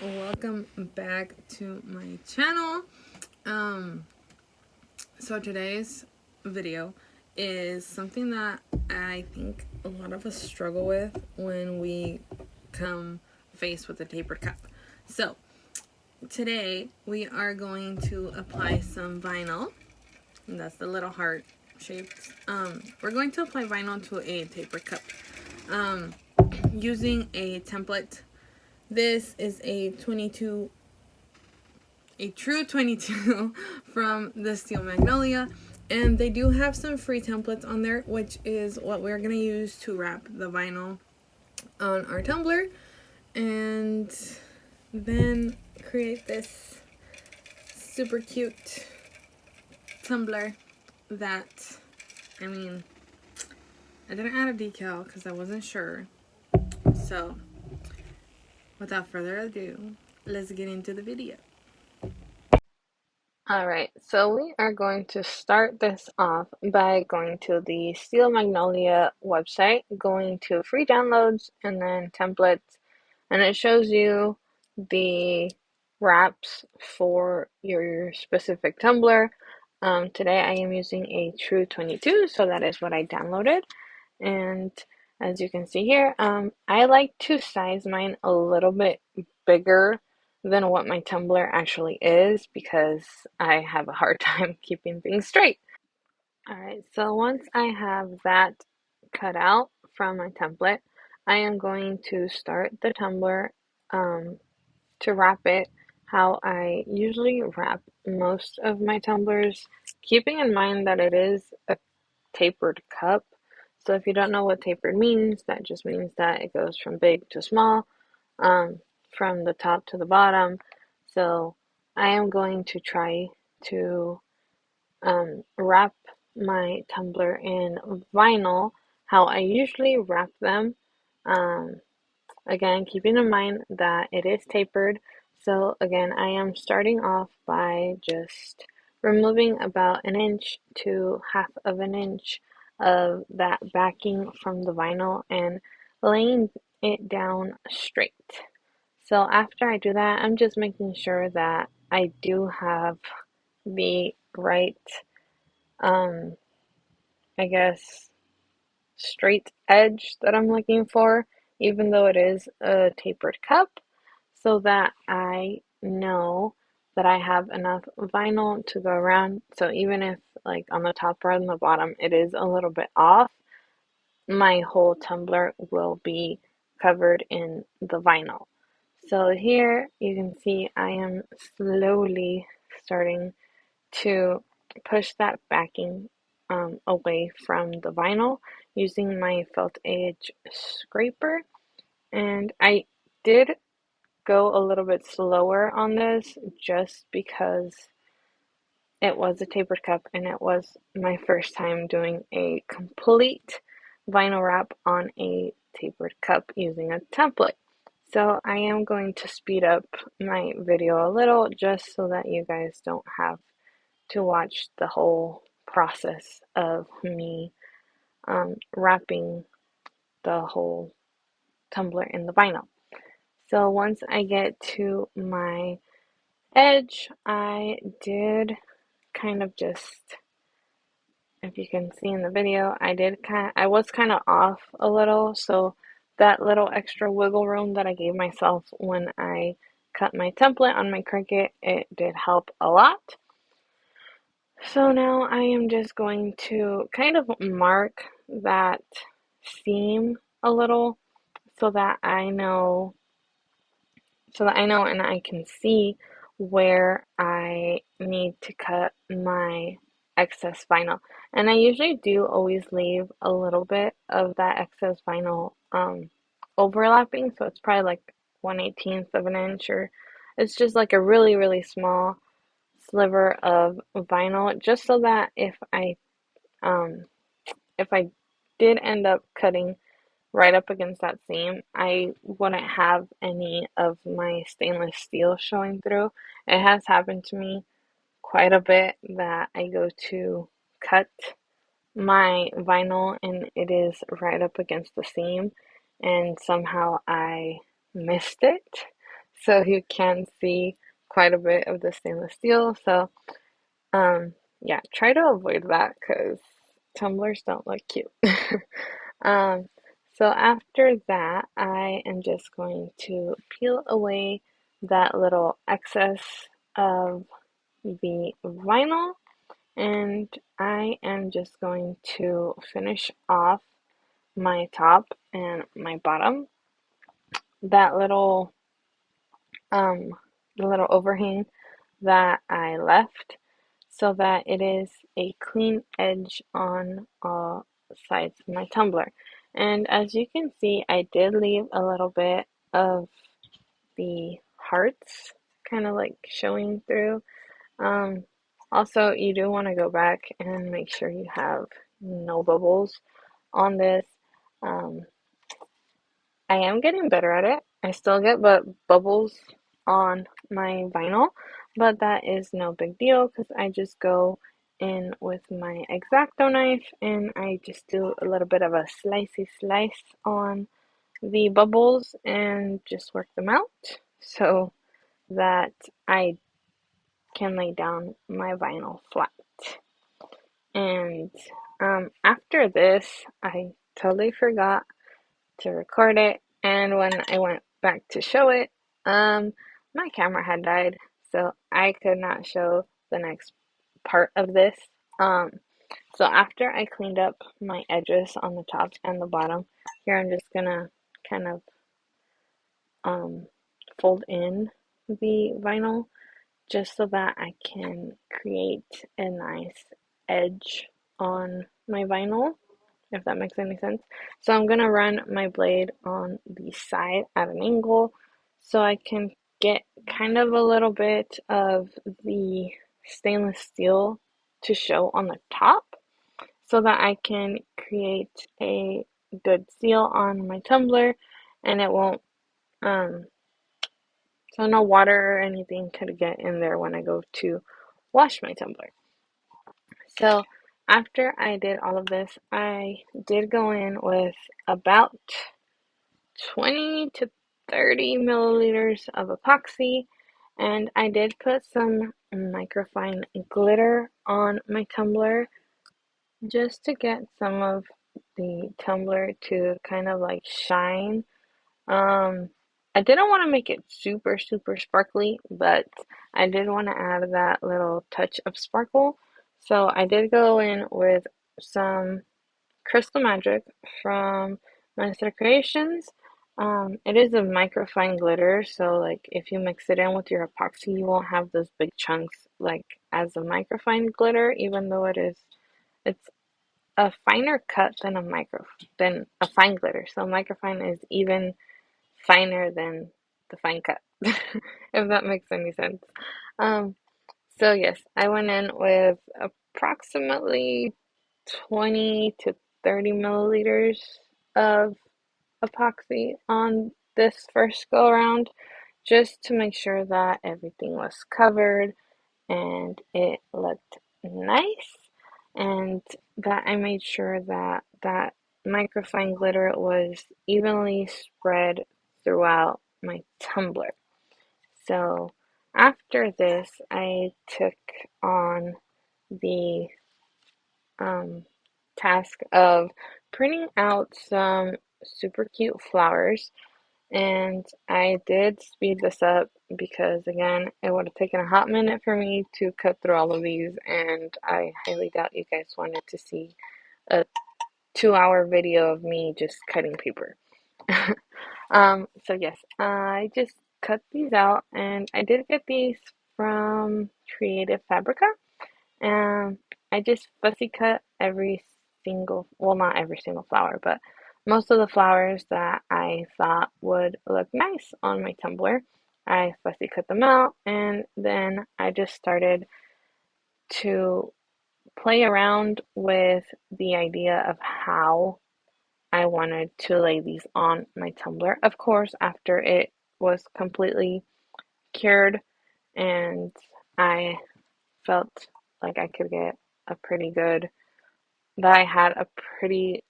welcome back to my channel. So today's video is something that I think a lot of us struggle with when we come faced with a tapered cup. So today we are going to apply some vinyl, and that's the little heart shaped. We're going to apply vinyl to a tapered cup using a template. This is a true 22 from the Steel Magnolia, and they do have some free templates on there, which is what we're going to use to wrap the vinyl on our tumbler and then create this super cute tumbler that, I didn't add a decal because I wasn't sure. So without further ado, let's get into the video. Alright, so we are going to start this off by going to the Steel Magnolia website, going to free downloads and then templates, and it shows you the wraps for your specific tumbler. Today I am using a True 22, so that is what I downloaded. And as you can see here, I like to size mine a little bit bigger than what my tumbler actually is because I have a hard time keeping things straight. Alright, so once I have that cut out from my template, I am going to start the tumbler to wrap it how I usually wrap most of my tumblers, keeping in mind that it is a tapered cup. So if you don't know what tapered means, that just means that it goes from big to small, from the top to the bottom. So I am going to try to wrap my tumbler in vinyl how I usually wrap them. Again, keeping in mind that it is tapered. So again, I am starting off by just removing about 1 inch to 1/2 of an inch of that backing from the vinyl and laying it down straight. So after I do that, I'm just making sure that I do have the right, I guess, straight edge that I'm looking for, even though it is a tapered cup, so that I know that I have enough vinyl to go around. So even if like on the top or on the bottom it is a little bit off, my whole tumbler will be covered in the vinyl. So here you can see I am slowly starting to push that backing away from the vinyl using my felt edge scraper. And I did go a little bit slower on this just because it was a tapered cup and it was my first time doing a complete vinyl wrap on a tapered cup using a template. So I am going to speed up my video a little just so that you guys don't have to watch the whole process of me wrapping the whole tumbler in the vinyl. So once I get to my edge, I did kind of just, if you can see in the video, I was kind of off a little, so that little extra wiggle room that I gave myself when I cut my template on my Cricut, it did help a lot. So now I am just going to kind of mark that seam a little so that I know and I can see where I need to cut my excess vinyl. And I usually do always leave a little bit of that excess vinyl overlapping, so it's probably like 1/18 of an inch, or it's just like a really, really small sliver of vinyl, just so that um, if I did end up cutting right up against that seam, I wouldn't have any of my stainless steel showing through. It has happened to me quite a bit that I go to cut my vinyl and it is right up against the seam and somehow I missed it. so you can see quite a bit of the stainless steel. So yeah, try to avoid that because tumblers don't look cute. Um, so after that, I am just going to peel away that little excess of the vinyl, and I am just going to finish off my top and my bottom. That um little overhang that I left so that it is a clean edge on all sides of my tumbler. And as you can see, I did leave a little bit of the hearts kind of like showing through. Um, Also, you do want to go back and make sure you have no bubbles on this. Um, I am getting better at it. I still get bubbles on my vinyl, but that is no big deal because I just go in with my X-Acto knife and I just do a little bit of a slicey slice on the bubbles and just work them out so that I can lay down my vinyl flat. And after this, I totally forgot to record it, and when I went back to show it, my camera had died, so I could not show the next part of this. Um, so after I cleaned up my edges on the top and the bottom, here I'm just gonna kind of um, fold in the vinyl just so that I can create a nice edge on my vinyl, if that makes any sense. So I'm gonna run my blade on the side at an angle so I can get kind of a little bit of the stainless steel to show on the top so that I can create a good seal on my tumbler and it won't um so no water or anything could get in there when I go to wash my tumbler. So after I did all of this, I did go in with about 20 to 30 milliliters of epoxy, and I did put some microfine glitter on my tumbler just to get some of the tumbler to kind of like shine. Um, I didn't want to make it super, super sparkly, but I did want to add that little touch of sparkle. So I did go in with some Crystal Magic from Master Creations. It is a microfine glitter, so like if you mix it in with your epoxy, you won't have those big chunks like as a microfine glitter, even though it's a finer cut than a fine glitter. So microfine is even finer than the fine cut, if that makes any sense. Um, so yes, I went in with approximately 20 to 30 milliliters of epoxy on this first go around, just to make sure that everything was covered and it looked nice, and that I made sure that that microfine glitter was evenly spread throughout my tumbler. So after this, I took on the um, task of printing out some super cute flowers. And I did speed this up because, again, it would have taken a hot minute for me to cut through all of these, and I highly doubt you guys wanted to see a 2 hour video of me just cutting paper. So yes, I just cut these out, and I did get these from Creative Fabrica. I just fussy cut every single, well, not every single flower, but most of the flowers that I thought would look nice on my tumbler. I fussy cut them out, and then I just started to play around with the idea of how I wanted to lay these on my tumbler. Of course, after it was completely cured and I felt like I could get a pretty good, that I had a pretty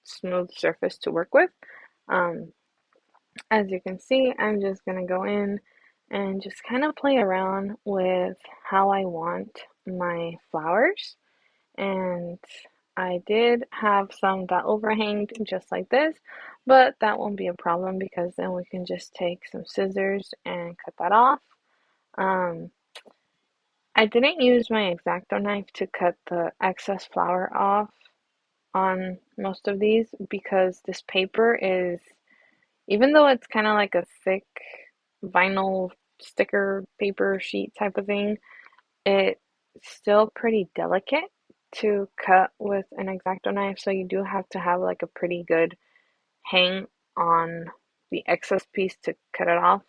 smooth surface to work with. Um, As you can see, I'm just going to go in and just kind of play around with how I want my flowers. And I did have some that overhanged just like this, but that won't be a problem because then we can just take some scissors and cut that off. Um, I didn't use my X-Acto knife to cut the excess flour off on most of these because this paper is, even though it's kind of like a thick vinyl sticker paper sheet type of thing, it's still pretty delicate to cut with an X-Acto knife, so you do have to have like a pretty good hang on the excess piece to cut it off,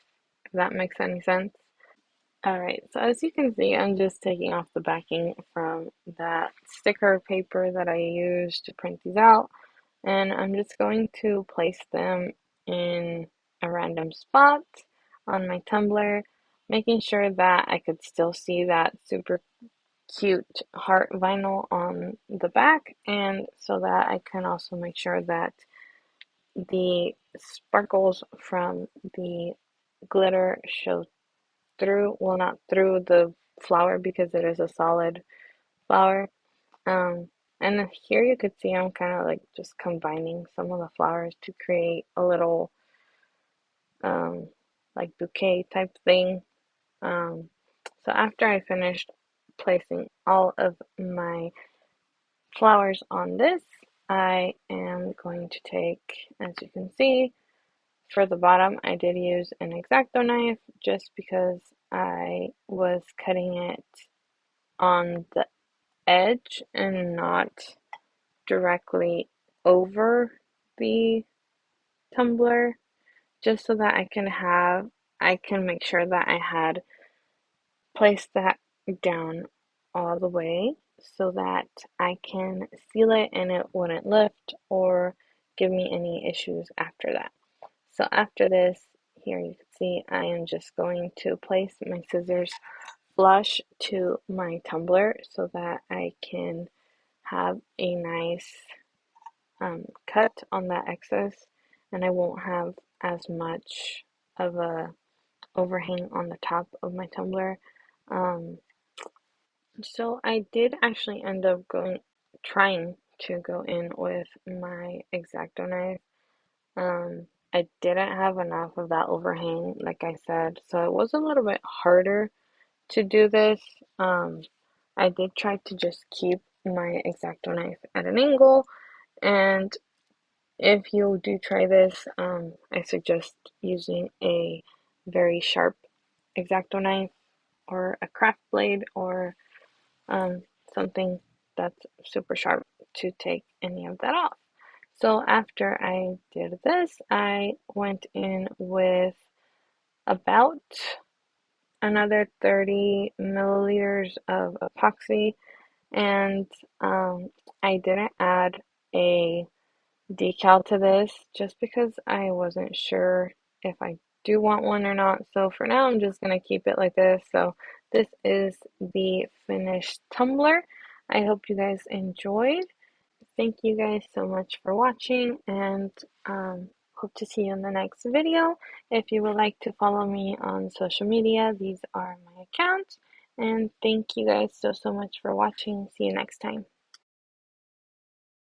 if that makes any sense. Alright, so as you can see, I'm just taking off the backing from that sticker paper that I used to print these out, and I'm just going to place them in a random spot on my tumbler, making sure that I could still see that super cute heart vinyl on the back, and so that I can also make sure that the sparkles from the glitter show through, well, not through the flower because it is a solid flower. Um, and here you could see I'm kind of like just combining some of the flowers to create a little um, like bouquet type thing. Um, so after I finished placing all of my flowers on this, I am going to take, as you can see, for the bottom, I did use an X-Acto knife just because I was cutting it on the edge and not directly over the tumbler, just so that I can make sure that I had placed that down all the way so that I can seal it and it wouldn't lift or give me any issues after that. So after this, here you can see I am just going to place my scissors flush to my tumbler so that I can have a nice cut on that excess, and I won't have as much of a overhang on the top of my tumbler. Um, so I did actually end up trying to go in with my X-Acto knife. I didn't have enough of that overhang, like I said, so it was a little bit harder to do this. Um, I did try to just keep my X-Acto knife at an angle, and if you do try this, I suggest using a very sharp X-Acto knife or a craft blade or um, something that's super sharp to take any of that off. So after I did this, I went in with about another 30 milliliters of epoxy, and I didn't add a decal to this just because I wasn't sure if I do want one or not. So for now, I'm just going to keep it like this. So this is the finished tumbler. I hope you guys enjoyed. Thank you guys so much for watching, and hope to see you in the next video. If you would like to follow me on social media, these are my accounts. And thank you guys so much for watching. See you next time.